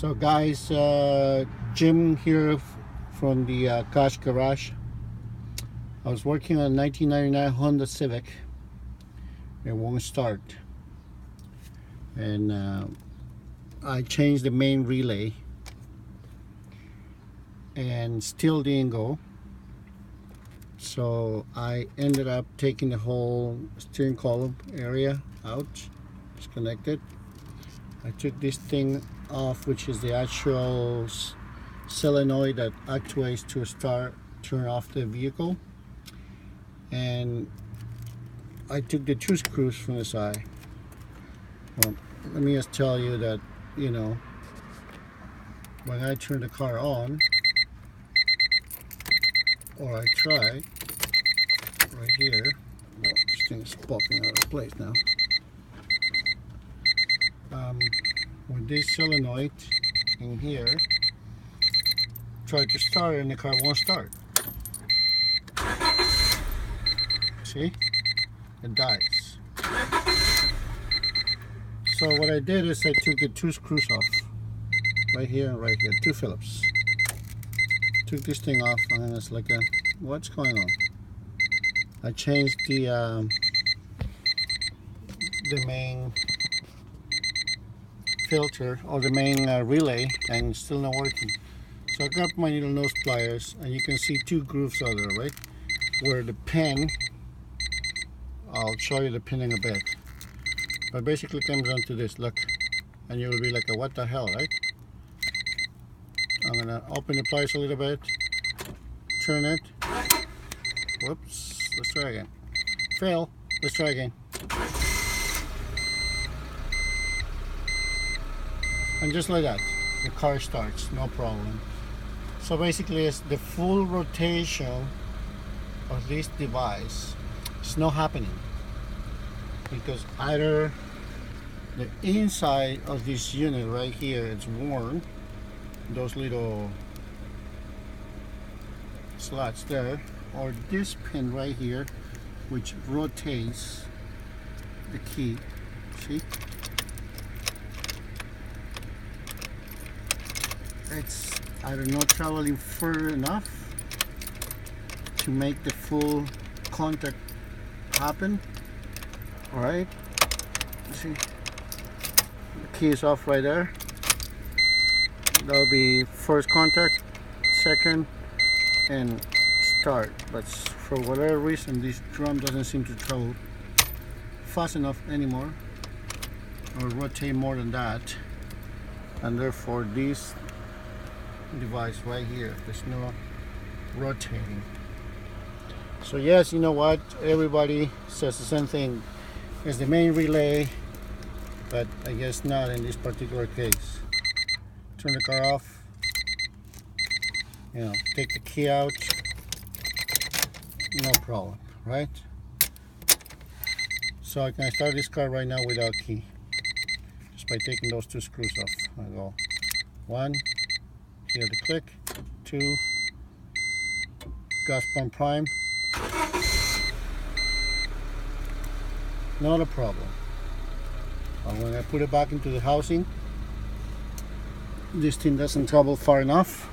So guys, Jim here from the Cash Garage. I was working on a 1999 Honda Civic. It won't start, and I changed the main relay and still didn't go. So I ended up taking the whole steering column area out, disconnected. I took this thing off, which is the actual solenoid that actuates to turn off the vehicle, and I took the two screws from the side. Well, let me just tell you that, you know, when I turn the car on, or I try right here, well, this thing is popping out of place now. With this solenoid in here, try to start and the car won't start. See? It dies. So what I did is I took the two screws off, right here and right here, two Phillips. Took this thing off, and it's like, what's going on? I changed the main filter, or the main relay, and it's still not working. So I got my little nose pliers, and you can see two grooves out there, right? Where the pin, I'll show you the pin in a bit, but basically comes down to this, look, and you'll be like, what the hell, right? I'm gonna open the pliers a little bit, turn it, whoops, let's try again, fail, let's try again. And just like that, the car starts, no problem. So basically it's the full rotation of this device. It's not happening because either the inside of this unit right here, it's worn, those little slots there, or this pin right here, which rotates the key, see? It's either not traveling further enough to make the full contact happen. All right, see, the key is off right there. That'll be first contact, second, and start. But for whatever reason, this drum doesn't seem to travel fast enough anymore, or rotate more than that, and therefore this device right here, there's no rotating. So yes, you know what, everybody says the same thing as the main relay, but I guess not in this particular case. Turn the car off, you know, take the key out, no problem, right? So I can start this car right now without key, just by taking those two screws off. I go one, hear the click, two, gas pump prime, not a problem. But when I put it back into the housing, this thing doesn't travel far enough,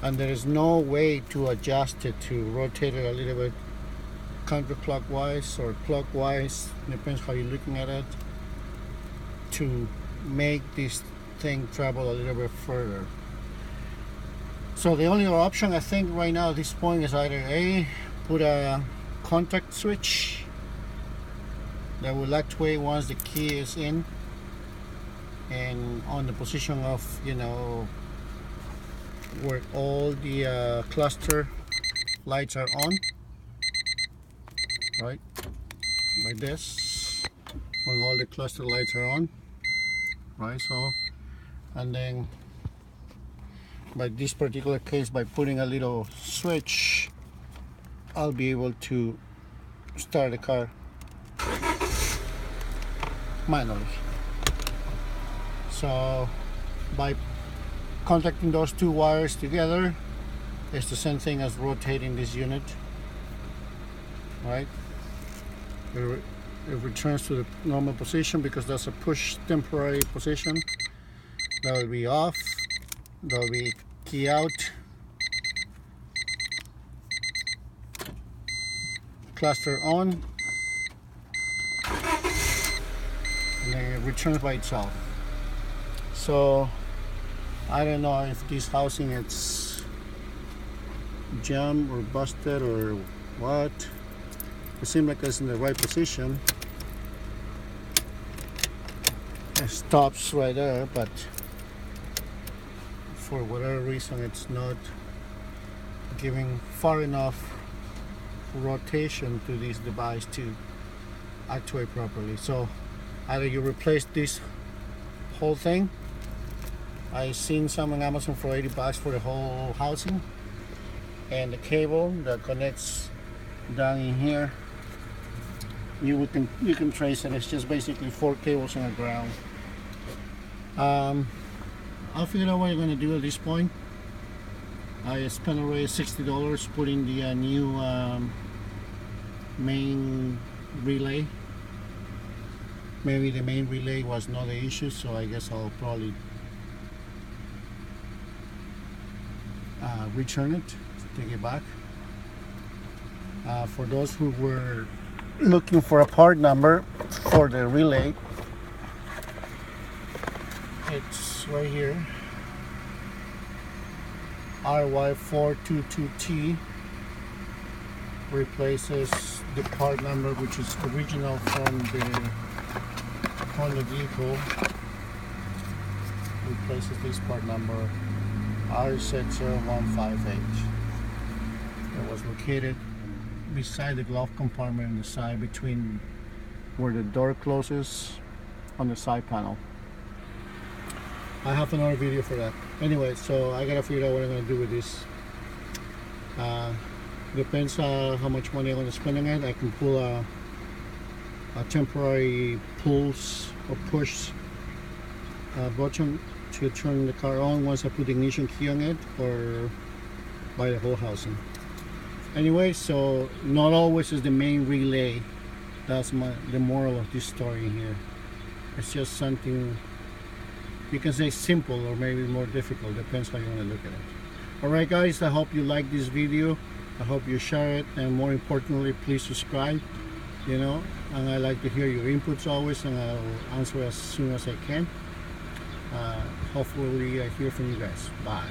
and there is no way to adjust it, to rotate it a little bit counterclockwise or clockwise, depends how you're looking at it, to make this thing travel a little bit further. So the only option I think right now at this point is either A, put a contact switch that will actuate once the key is in and on the position of, you know, where all the cluster lights are on, right, like this, when all the cluster lights are on, right? So, and then by this particular case, by putting a little switch, I'll be able to start the car manually. So by contacting those two wires together, it's the same thing as rotating this unit, right? It returns to the normal position because that's a push temporary position. That will be off. There'll be key out, cluster on, and then it returns by itself. So I don't know if this housing it's jammed or busted or what. It seems like it's in the right position. It stops right there, but for whatever reason it's not giving far enough rotation to this device to actuate properly. So either you replace this whole thing. I seen some on Amazon for $80 for the whole housing, and the cable that connects down in here, you can trace it. It's just basically 4 cables on the ground. I'll figure out what I'm gonna do at this point. I spent already $60 putting the new main relay. Maybe the main relay was not the issue, so I guess I'll probably return it, take it back. For those who were looking for a part number for the relay, it's right here, RY422T replaces the part number which is original from the vehicle, replaces this part number R60158. It was located beside the glove compartment on the side, between where the door closes on the side panel. I have another video for that. Anyway, so I gotta figure out what I'm gonna do with this. Depends how much money I'm gonna spend on it. I can pull a temporary pulse or push button to turn the car on once I put the ignition key on it, or buy the whole housing. Anyway, so not always is the main relay. That's the moral of this story here. It's just something, you can say simple or maybe more difficult, depends how you want to look at it. Alright guys, I hope you like this video. I hope you share it, and more importantly, please subscribe. You know, and I like to hear your inputs always, and I'll answer as soon as I can. Hopefully I hear from you guys. Bye.